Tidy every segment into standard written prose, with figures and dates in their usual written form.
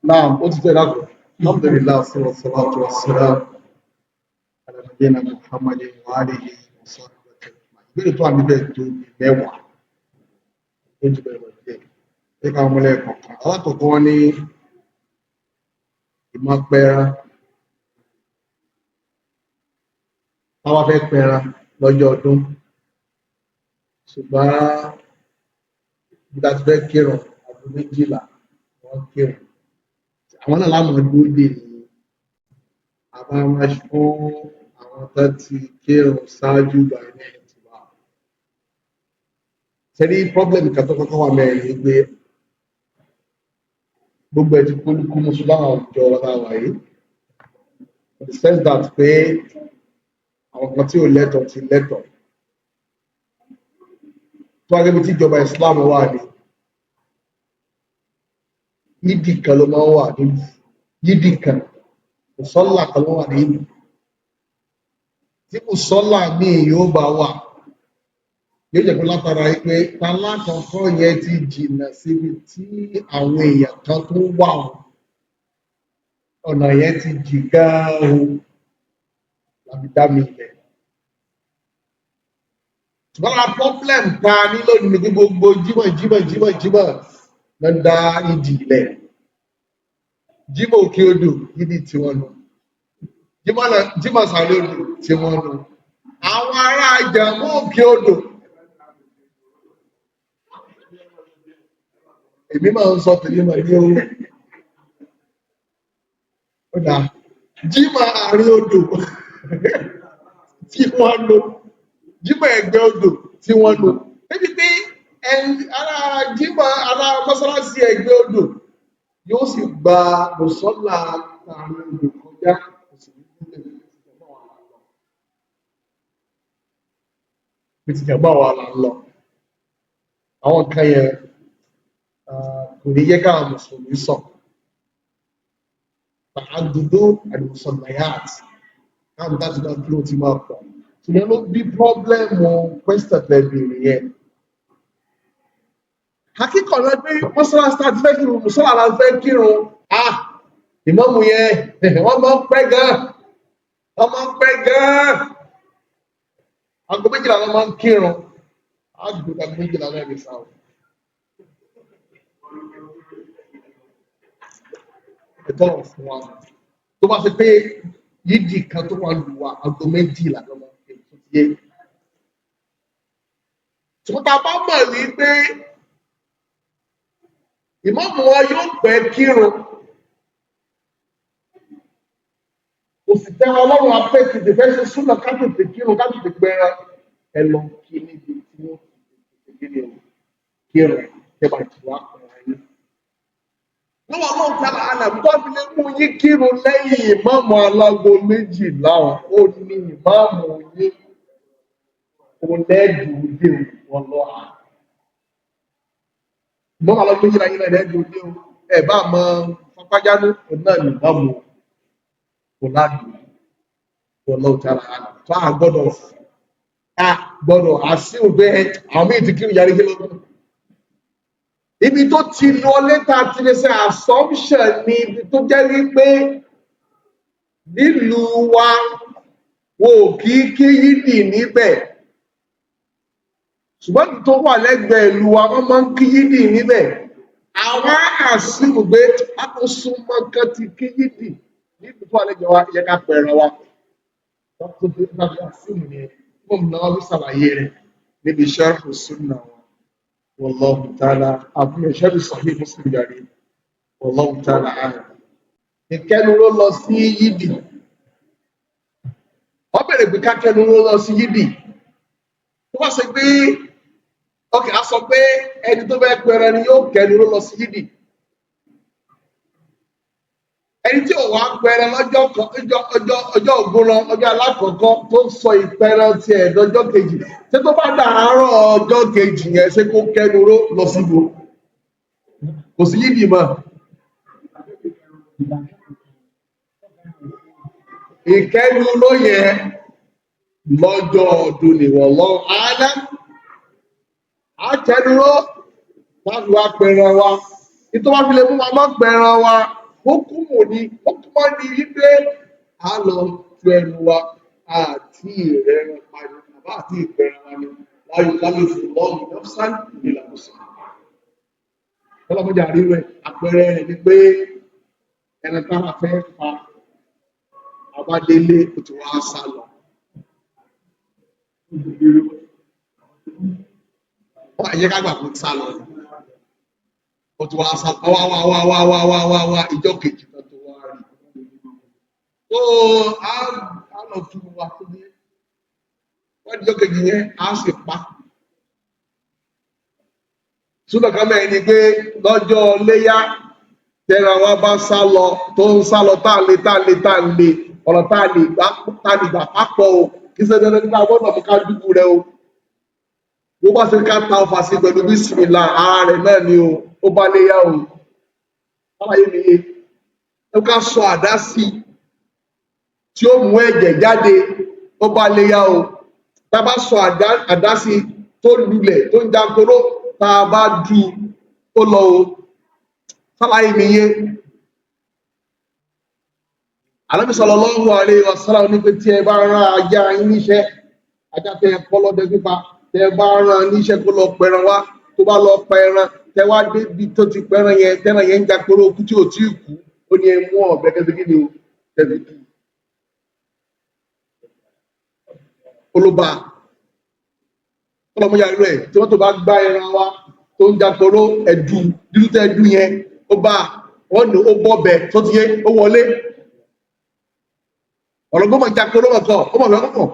Naam, ó ti tẹ́ lápò. Alhamdulillah, salatu wassalam ala nabiyyina Muhammadin wa alihi wa sahbihi. Ìbéèrè tó wà níbẹ̀ tó mẹ́wàá. Ó jù bẹ́ẹ̀ lọ díẹ̀. Ṣé ká mú lẹ́ẹ̀kọ̀ọ̀kan? Alákọ̀ọ́kọ́ wọn ní ìmọ̀ pẹran. Táwa fẹ́ pẹran lọ́jọ́ ọdún. Ṣùgbọ́n bí a ti fẹ́ kírun, aago 12 wọ́n kírun. Àwọn náà láwọn dúró dè ní àbáwọn fún àwọn tó ti kírun ṣáájú ìgbà yẹn ti wà. Sẹ́rí pọ́blẹ́mù kan tó kọ́kọ́ wà mẹ́rin ni pé gbogbo ẹ̀ ti kólúkú mùsùlùmí àwùjọ ọ̀la wà yìí. In the sense that pé àwọn kan tí ò lẹ́tọ̀ọ́ ti lẹ́tọ̀ọ́. Tó wá gẹ́gẹ́ bí tí ìjọba Islam wà ní. Yídì kan ló máa ń wà nílùú. Yídì kan. Mùsọ́là kan ló wà nílùú. Tí mùsọ́là míì yóò bá wà, yóò jẹ́ pé látara pé talákọ̀ọ́kọ́ yẹn ti jìnnà síbi tí àwọn èèyàn kan tó wà ó. Ọ̀nà yẹn ti jì gan-an láti dá mi ilẹ̀. Ṣùgbọ́n la problem ta ní lónìí ní gbogbo jímọ̀ ló ń dá ìdì ilẹ̀. Jímọ̀ òkè odò yídì tí wọ́n lọ. Jímọ̀ sàlẹ̀ odò tí wọ́n lọ. Àwọn ará Ìjẹ̀bú òkè odò. Èmi máa ń sọ tèmi mọ̀ ní owó. Ó dà jímọ̀ àárín odò tí wọ́n lọ. Jímọ̀ ẹgbẹ́ odò tí wọ́n lọ. Débi pé ará mọ́sálásí ẹgbẹ́ odò yóò sì gba mùsọ́là àárín odò kọjá. Ìtìjàmbá wa là ń lọ. Àwọn kan yẹn kò ní yẹ káwọn mùsùlùmí sọ. Àdúgbò àdùsọ̀nàyàt káwọn dájú náà dúró ti máa pọ̀. Ṣùgbọ́n ló bí pọ́blẹ́mù pẹ́sítà tẹ̀lé yẹn. Akíkọ̀ náà pé mọ́sálásí àti fẹ́ kírun, mùsọ́lá la fẹ́ kírun. Ìmáàmù yẹn, wọ́n máa ń pẹ́ gan-an. Aago 12 ló máa ń kírun. Aago 12 náà ní sáà. Ẹ̀tọ́ fún wa. Tó bá ṣe pé yídì kan tó wà lù wá, aago 12 ló máa ń kírun tó ti yé. Ṣùgbọ́n tá a bá mọ̀ wípé ìmáàmù wa yóò pẹ́ kírun. Kò sì tẹ́ wọn lọ́rùn afẹ́ ti dẹ̀fẹ́ ṣe súnà kájòtè kírun kájòtè gbẹ́ra ẹ lọ kí níbi tí wọ́n ti kírun tẹ́bà tí wàá pẹ̀lú ayé. Lọ́wọ́ náà tẹ́lá àná tó fi lè mú yín kírun lẹ́yìn ìmáàmù alágo 12 ó ní ìmáàmù yín òun lẹ́ẹ̀dùn dé wọn lọ à. Ìmáàmù alágo 12 yín lẹ́ẹ̀dùn dé o ẹ̀ bá mọ pápájánú òun náà ní ìmáàmù kò ládùn ọlọ́run tí a tó a gbọ́dọ̀ àṣì òbẹ́ àwọn míì ti kí ìyàrí kí lọ́dún. Ibi tó ti lọ lẹ́tà ti lè ṣe assumption ni ibi tó jẹ́ wípé nílùú wa wo kì í kí yídì níbẹ̀. Ṣùgbọ́n tó wà lẹ́gbẹ̀ẹ́ ìlú wa wọ́n máa ń kí yídì níbẹ̀. Àwọn àṣì òbẹ́ akọ́sùnmọ́ kan ti kí yídì. Níbi tó àlejò wa yẹ ká pẹ̀rọ wa. Wọ́n tó fi láti àṣìmù ní wọ́n mú náà ṣàlàyé rẹ̀ níbi Sharh Sunnah wa. Wallahu ta'ala àbúrò Sharh Sahih Muslim jàre. Wallahu ta'ala a'lam. Ìkẹnu ló lọ sí yídì. Wọ́n bẹ̀rẹ̀ pé kákẹ́nu ló lọ sí yídì. Tó bá ṣe pé a sọ pé ẹni tó fẹ́ pẹ̀rọ ni yóò kẹnu ló lọ sí yídì. Ẹni tí ò wá pẹrẹ lọ́jọ́ ògbóná ọjọ́ alákọ̀ọ́kọ́ tó sọ ìpẹrẹ ti ẹ̀ lọ́jọ́ kejì tí tó bá dàárọ̀ ọjọ́ kejì yẹn ṣe kó kẹnu lọ síbo kò sí yídì mọ́. Ìkẹnu ló yẹ lọ́jọ́ ọdún nìwọ̀n lọ àádá àkẹnu ló láti wá pẹrẹ wa ìtọ́ wá fi lè mú wa má pẹrẹ wa hukumu ni wípé a lọ tu ẹnu wa àti ìrẹ̀rẹ̀ pàdé àbá àti ìpẹ̀rẹ̀ wa ni láyé láyé fún lọ́ọ̀mù nọ́fṣán ìlànà sí. Ọlọ́mọdé àríwẹ̀ àpẹẹrẹ rẹ̀ ni pé ẹni tára fẹ́ pa àbádélé ó ti wá sá lọ. Wọ́n àyẹ́ ká gbà fún sá lọ. Ó ti wá sá lọ. Wá ìjọ kejì kan tó wá rí. Ó á lọ tún wa tó dé. Wọ́n ìjọ kejì yẹn á sì pa. Súnà kan mẹ́rin ni pé lọ́jọ́ léyá tẹ́ra wa bá sá lọ tó ń sá lọ tá à ń le ọ̀nà tá a lè gbà pápọ̀ o kì í ṣe dandan nígbà gbọ́dọ̀ mú ká dúkú rẹ o. Bó bá ṣe ká ta ọfà sí pẹ̀lú bísímìlà ara rẹ̀ náà ni o ó bá léyá o. Báyé mi yé ẹ ká sọ àdá sí tí ó mú ẹ̀jẹ̀ jáde ó bá léyá o. Tá a bá sọ àdá sí tó lulẹ̀ tó ń jagoro tá a bá du ó lọ o. Sálàyé mi yé. Ànábì sallallahu alaihi wasallam ní pé tí ẹ bá rán ajá yín níṣẹ́, ajá tẹ ẹ kọ́ lọ́dẹ pípa, tẹ ẹ bá rán níṣẹ́ kó lọ pẹran wá, tó bá lọ pẹran, tẹ wá débi tó ti pẹran yẹn, tẹ́ran yẹn ń ja pé okú tí ò tí ì kú, ó ní ẹ mú ọ̀bẹ kẹ́sí kí ni o, tẹ̀lé kí. Olùbá ọlọ́mọ yàrá rẹ̀ tí wọ́n tó bá gbá ẹran wá tó ń ja pé ẹ̀dùn dídú tẹ́ ẹ̀dùn yẹn, ó bá wọ́n ní ó bọ́ bẹ̀ tó ti yé ó wọlé. Ọ̀rọ̀ gbọ́mọ̀ jákè olóòmọ̀ kan, ó mọ̀ lọ́kọ̀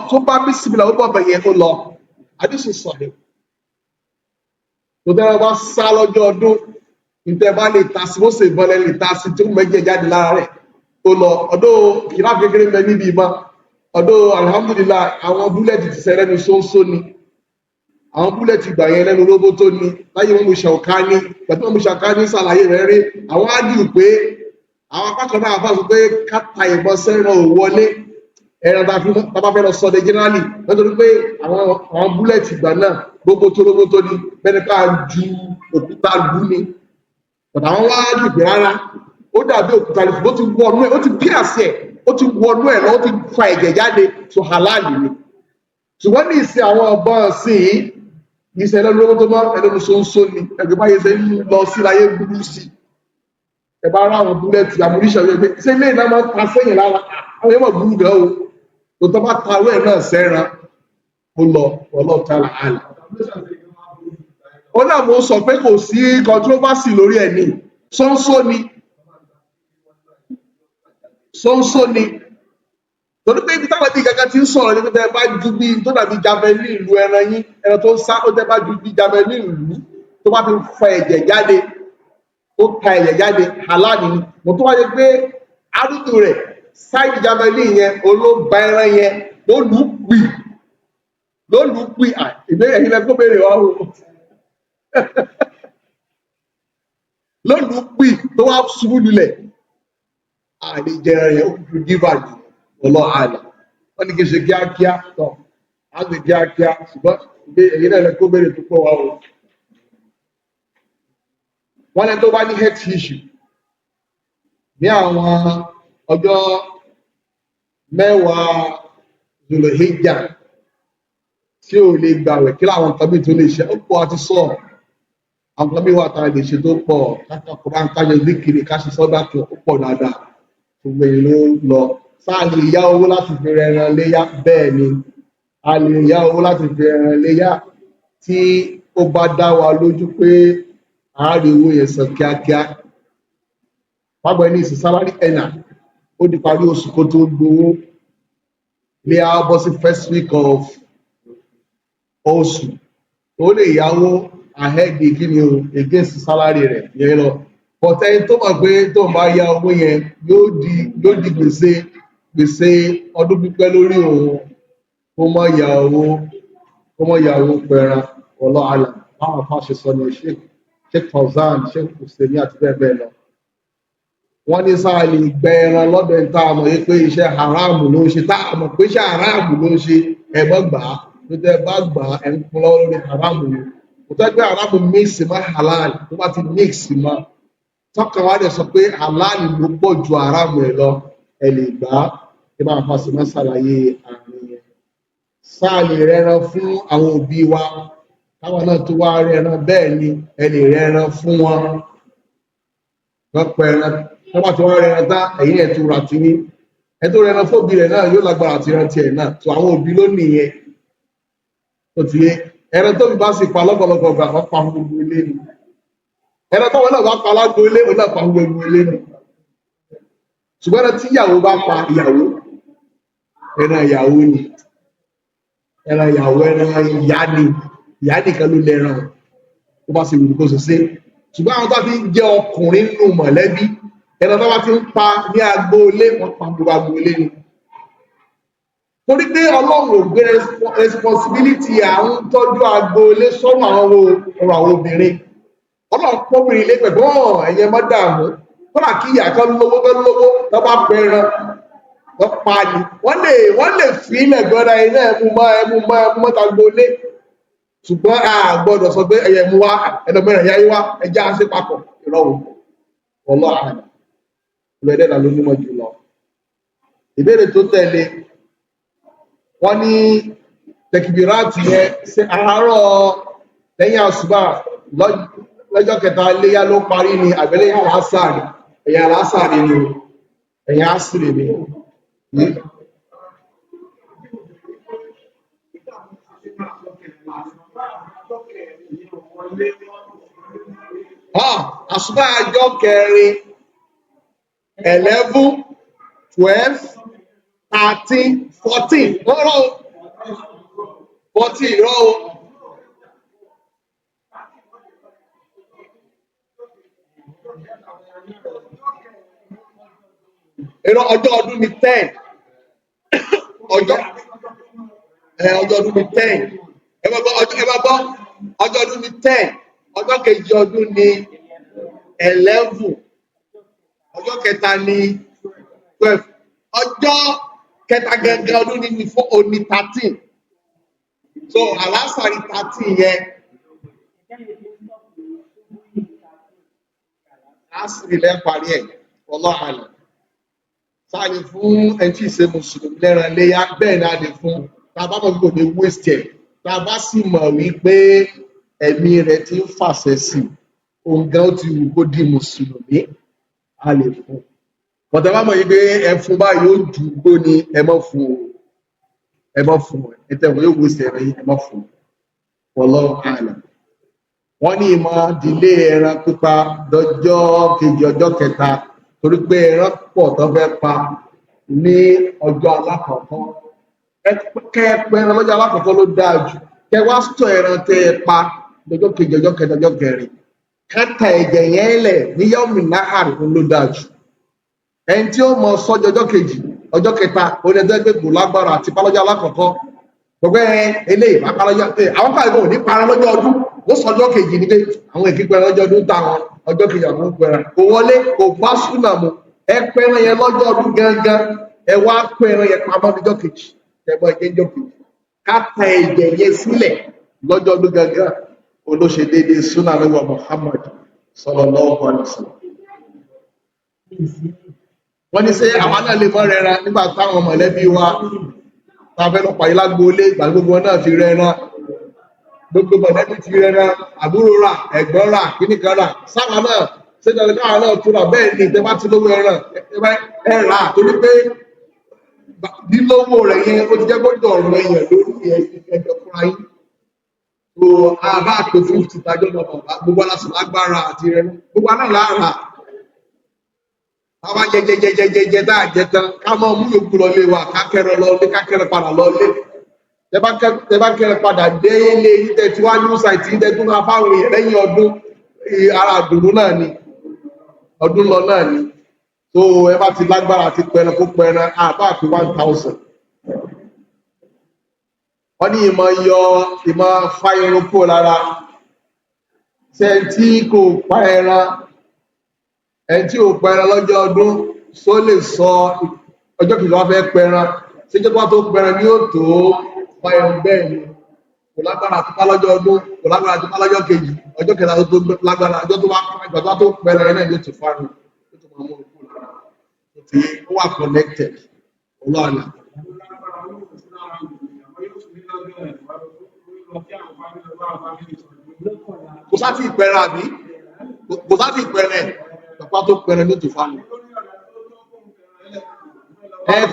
tó bá bí síbìlà ó bọ̀ bẹ̀yẹ ó lọ. Àdísì sọ̀rọ̀. Tó tẹ́lẹ̀ bá sá lọ́jọ́ ọdún, ìtẹ́ bá lè ta sí, ó sì bọ́lẹ̀ lè ta sí tí ó mẹ́jẹ̀ jáde lára rẹ̀ ó lọ. Ọdún ìlà kékeré mẹ́ níbi ìmọ̀. Ọdún alhamdulillah àwọn búlẹ̀tì ti sẹ́ lẹ́nu ṣóńṣó ni. Àwọn búlẹ̀tì gbà yẹn lẹ́nu róbó tó ni. Láyé wọn mú ṣàwùkání, pẹ̀lú wọn mú ṣàwùkání sàlàyé rẹ̀ rí. Àwọn á dì pé àwọn apákan náà fà sọ pé káta ìbọn sẹ́ran ò wọlé ẹran tàbá fẹ́ lọ sọdẹ jẹ́nàlì nítorí pé àwọn búlẹ̀tì ìgbà náà gbogbo tó ní bẹ́ẹ̀ ká ju òkúta lù ní bàtà àwọn wá dìbò rárá ó dàbí òkúta lù ó ti wọnú ẹ̀ ó ti bí àṣẹ ó ti wọnú ẹ̀ lọ ó ti fa ẹ̀jẹ̀ jáde tó halali ni ṣùgbọ́n ní ìsìn àwọn ọ̀bọ̀n sí ìṣẹ̀lẹ̀ lówó tó mọ́ ẹlẹ́nu ṣóńṣó ni ẹgbẹ́ báyé ṣe ń lọ sí láyé gbúdú sí ẹ bá rá àwọn búlẹ̀tì amúníṣẹ́ rẹ̀ pé ṣé ilé ìná máa ń ta sẹ́yìn lára àwọn yẹn mọ̀ burú gan o tó tọ́ bá ta rẹ̀ náà sẹ́ran ó lọ ọlọ́ọ̀ta làálà. Ó náà mo sọ pé kò sí controversy lórí ẹ̀ ní sọ́nsọ́ ni torí pé ibi táwọn ẹbí kankan ti ń sọ̀rọ̀ ní pé bá ju bí tó dàbí javelin ìlú ẹran yín ẹran tó ń sá ó tẹ́ bá ju bí javelin ìlú tó bá fi fa ẹ̀jẹ̀ jáde ó ta ẹ̀yẹ̀ jáde halali ni mo tó wáyé pé arúgbó rẹ̀ sáìdì javelin yẹn olóba ẹran yẹn ló lù ú pì ìbéèrè yìí lẹ́gbọ́n béèrè wá o ló lù ú pì tó wá ṣubú lulẹ̀ àlejẹrẹ yẹn ó kúkú gíva jù ọlọ́ àlà wọ́n ní kí n ṣe kíákíá tọ̀ á ṣe kíákíá ṣùgbọ́n ìbéèrè yìí lẹ́gbọ́n béèrè tó pọ̀ wá o. Wọ́n lẹ́nu tó bá ní health issue ní àwọn ọjọ́ 10 Dhul Hijjah tí ò lè gbàwẹ̀ kí láwọn nǹkan bí tó lè ṣe ó pọ̀ àti sọ àwọn nǹkan bí wà tá a lè ṣe tó pọ̀ kákàkọ́ bá ń kájọ zikiri ká ṣe sọ́dá tó ó pọ̀ dáadáa gbogbo ìlú lọ sáà lè yá owó láti fi ẹran léyá bẹ́ẹ̀ ni a lè yá owó láti fi ẹran léyá tí ó bá dá wa lójú pé àárín owó yẹn san kíákíá pápá ní ìsìn sálárì ẹ̀nà ó di parí oṣù kó tó gbowó lé a bọ́ sí first week of oṣù tó lè yáwó ahead kí ni o against sálárì rẹ̀ yẹn lọ bọ̀tẹ́ tó mọ̀ pé tó ń bá yá owó yẹn yóò di gbèsè ọdún pípẹ́ lórí òun kó mọ̀ yá owó pẹ̀ran ọlọ́ àlà báwọn afáṣe sọ ní Sheikh Fawzan Sheikh Hussein àti bẹ́ẹ̀ bẹ́ẹ̀ lọ wọ́n ní sáà lè gbẹ ẹran lọ́dọ̀ ẹ̀ tá a mọ̀ pé iṣẹ́ haramu ló ń ṣe tá a mọ̀ pé iṣẹ́ haramu ló ń ṣe ẹ̀gbọ́n gbà á tó tẹ́ bá gbà á ẹ̀ ń pọn lọ́wọ́ lórí haramu ni kò tẹ́ pé haramu mix mọ́ halal tó bá ti mix mọ́ tọ́kàn wá dẹ̀ sọ pé aláàlì ló pọ̀ ju aráàmù ẹ̀ lọ ẹ lè gbà á kí máa fa sí máa ṣàlàyé àárín yẹn. Sáà lè rẹran fún àwọn òbí wa káwọn náà tó wá rẹran bẹ́ẹ̀ ni ẹ lè rẹran fún wọn wọ́n pẹran wọ́n bá ti wá rẹran tá ẹ̀yìn ẹ̀ tó ra ti ní ẹ tó rẹran fóbi rẹ̀ náà yóò lágbára àti rántí ẹ̀ náà tó àwọn òbí ló nìyẹn tó ti yé ẹran tó fi bá sì pa lọ́pọ̀lọpọ̀ gbà wọ́n pa gbogbo ilé ni ẹran tó wọn náà bá pa lágbo ilé wọn náà pa gbogbo ilé ni ṣùgbọ́n ẹran tí ìyàwó bá pa ìyàwó ẹran ìyàwó ni ẹran ìyàwó ẹran ìyá ni ìyá nìkan ló lẹ́ran tó bá sì wù kó ṣe ṣe ṣùgbọ́n àwọn tó fi ń jẹ́ ọkùnrin nínú mọ̀lẹ́bí ẹran tó bá ti ń pa ní agbo ilé wọn pa gbogbo agbo ilé ni torí pé Ọlọ́run ò gbé responsibility àwọn tọ́jú agbo ilé sọ́run àwọn ọ̀rọ̀ àwọn obìnrin Ọlọ́run pọ́bìnrin ilé pẹ̀lú ẹ̀yẹ má dààmú kọ́nà kí ìyá kan lówó fẹ́ lówó tó bá pẹran wọ́n pa ni wọ́n lè fi ilẹ̀ gbọ́dọ̀ iná ẹ̀mú mọ́ta gbolé ṣùgbọ́n a gbọ́dọ̀ sọ pé ẹ̀yẹ mú wá ẹ̀dọ̀mẹ́rin yáyé wá ẹjá ṣe papọ̀ ìrọ̀rùn ọlọ́run ìrẹ̀dẹ̀dà ló nímọ̀ jùlọ. Ìbéèrè tó tẹ̀lé wọ́n ní tẹkìbìráàtì yẹn ṣe àárọ̀ lẹ́yìn àṣùbà lọ́jọ́ kẹta léyá ló parí ni àbẹ́lẹ́yìn àlásàrì ẹ̀yìn àlásàrì ni ẹ̀yìn àṣìrì ni. Àṣùbà ọjọ́ kẹrin 11, 12, 13, 14 rọ́rọ́ 14 rọ́rọ́ ìrọ̀ ọjọ́ ọdún ni 10 ọjọ́ ọdún ni 10 ẹgbẹ́gbọ́ ọjọ́ ọdún ni 10 ọjọ́ kejì ọdún ni 11 ọjọ́ kẹta ni 12 ọjọ́ kẹta gẹ́gẹ́ ọdún ni 13 so alásàrí 13 yẹn lásìrì lẹ́parí ẹ̀ ọlọ́hàlẹ̀ sáàlì fún ẹ̀tí ìṣe mùsùlùmí lẹ́ran léyá bẹ́ẹ̀ ni a lè fún tàbá mọ̀ gbogbo ní waste ẹ̀ tàbá sì mọ̀ wípé ẹ̀mí rẹ̀ ti ń fàṣẹ sí ohun gan ó ti wù kó di mùsùlùmí a lè fún bọ̀tẹ́ bá mọ̀ yí pé ẹfun báyìí ó jù gbó ni ẹ mọ́ fún ẹ̀tẹ̀wọ̀n yóò waste ẹ̀rẹ̀ yìí ẹ mọ́ fún wallahu a'lam. Wọ́n ní ìmọ̀ ìdílé ẹran pípa dọjọ́ kejì ọjọ́ kẹta torí pé ẹran pọ̀ tó fẹ́ pa ní ọjọ́ alákọ̀ọ́kọ́ kẹ́ẹ̀pẹ́ ẹran lọ́jọ́ alákọ̀ọ́kọ́ ló dáa jù kẹwàá sọ ẹran tẹ́ ẹ pa lọ́jọ́ kejì ọjọ́ kẹta ọjọ́ kẹrin kẹta ẹ̀jẹ̀ yẹn lẹ̀ ní yọ́mì náhàrì ló dáa jù ẹni tí ó mọ sọ́jọ́ ọjọ́ kejì ọjọ́ kẹta onídẹ́gbẹ́ kò lágbára àti pálọ́jọ́ alákọ̀ọ́kọ́ gbogbo eléyìí pápálọ́jọ́ àwọn káàkiri kò ní para lọ́jọ́ ọdún ó sọjọ́ kejì ní pé àwọn èkìpẹ́ lọ́jọ́ ọdún táwọn ọjọ́ kejì àwọn pẹ̀rẹ̀ kò wọlé kò bá súnà mu ẹ pẹ̀rẹ̀ yẹn lọ́jọ́ ọdún gangan ẹ wá pẹ̀rẹ̀ yẹn pamọ́ níjọ́ kejì ẹgbọ́ ìjẹ́jọ́ kejì ká tẹ ẹ̀jẹ̀ yẹn sílẹ̀ lọ́jọ́ ọdún gangan olóṣè déédéé súnà lọ́wọ́ Muhammad sallallahu alaihi wasallam. Wọ́n ní sẹ́ àwọn náà lè mọ́ rẹra nígbà táwọn mọ̀lẹ́bí wa tàbẹ́ lọ pàyí lágbóolé ìgbà gbogbo náà fi rẹran gbogbo mọ̀lẹ́bí ti rẹran àbúrò rà ẹ̀gbọ́n rà kíníkan rà sáwọn náà ṣẹ́jọ́ káwọn náà tún rà bẹ́ẹ̀ ni ìtẹ́bá ti lówó ẹran ẹ rà torí pé lílówó rẹ̀ yẹn ó ti jẹ́ gbọ́dọ̀ ọ̀rọ̀ èèyàn lórí ẹjọ́ fúnra yín so àbá àpè 50 tàjọ́ lọ gbogbo aláṣọ lágbára àti rẹran gbogbo náà lára àwọn jẹjẹjẹjẹjẹ tá a jẹ tán ká mọ mú yòókù lọ lé wa kákẹrẹ lọ lé kákẹrẹ padà lọ lé tẹ́bá kẹrẹ padà dé ilé yíntẹ tí wàá ní ṣàìtì yíntẹ tó máa fáwọn èèyàn lẹ́yìn ọdún ara àdùnnú náà ni ọdún lọ náà ni tó ẹ bá ti lágbára àti pẹran kó pẹran àbá àfi 1000. wọ́n ní ìmọ̀ fa irun kó lára ṣe tí kò pa ẹran ẹni tí ò pẹran lọ́jọ́ ọdún só lè sọ ọjọ́ kìí wá fẹ́ pẹran síjọba tó pẹran ní ó tó pa ẹran bẹ́ẹ̀ ni kò lágbára àti pa lọ́jọ́ ọdún kò lágbára tó bá lọ́jọ́ kejì ọjọ́ kẹta tó lágbára ọjọ́ tó bá ìgbà tó pẹ̀lẹ́ yẹn náà yóò tún fárun yóò tún máa mú òkú lára tí ó wà connected ọlọ́ọ̀nà. Kò sáti ìpẹ̀rẹ̀ àbí kò sáti ìpẹ̀rẹ̀ bàbá tó pẹ̀rẹ̀ ló tún fárun.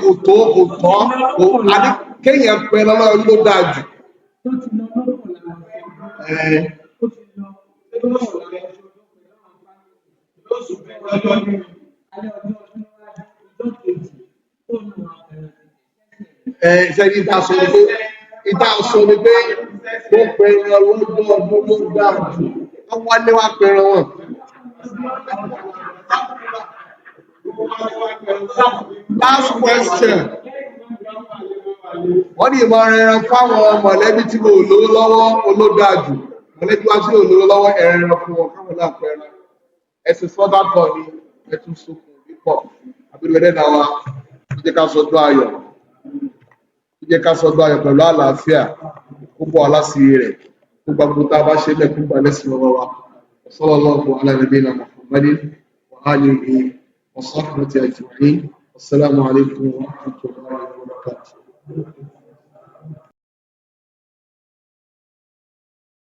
Kò tó kò àbí kéèyàn pẹ̀rẹ̀ lọ́wọ́ ló dáa jù. Ìṣẹ́ni ìta sọ ni pé ó pẹ̀rẹ̀ lọ́jọ́ ọdún ló dáa jù. Wọ́n wálé wá pẹ̀rẹ̀ wọn. Last question. Wọ́n ní ìmọ̀ ẹran fáwọn mọ̀lẹ́bí tí mo lówó lọ́wọ́ olódàjù. Mọ̀lẹ́bí wá sí olówó lọ́wọ́ ẹran fún wọn káwọn náà pẹ̀rẹ̀. Ẹ̀sìn sọ́dá kan ní ẹtún sókun pípọ̀. Abílẹ̀dẹ́ náà wá ó jẹ́ ká sọdún ayọ̀. Ó jẹ́ ká sọdún ayọ̀ pẹ̀lú àlàáfíà. Ó bọ̀ aláṣìírí rẹ̀. Ó gbàgbọ́ tá a bá ṣe lẹ́kùn gbà lẹ́sìn lọ́wọ́ wa. Sallallahu ala nabiyyina Muhammadin wa alihi wa sahbihi ajma'in. Assalamu alaikum wa rahmatullahi wa barakatuh.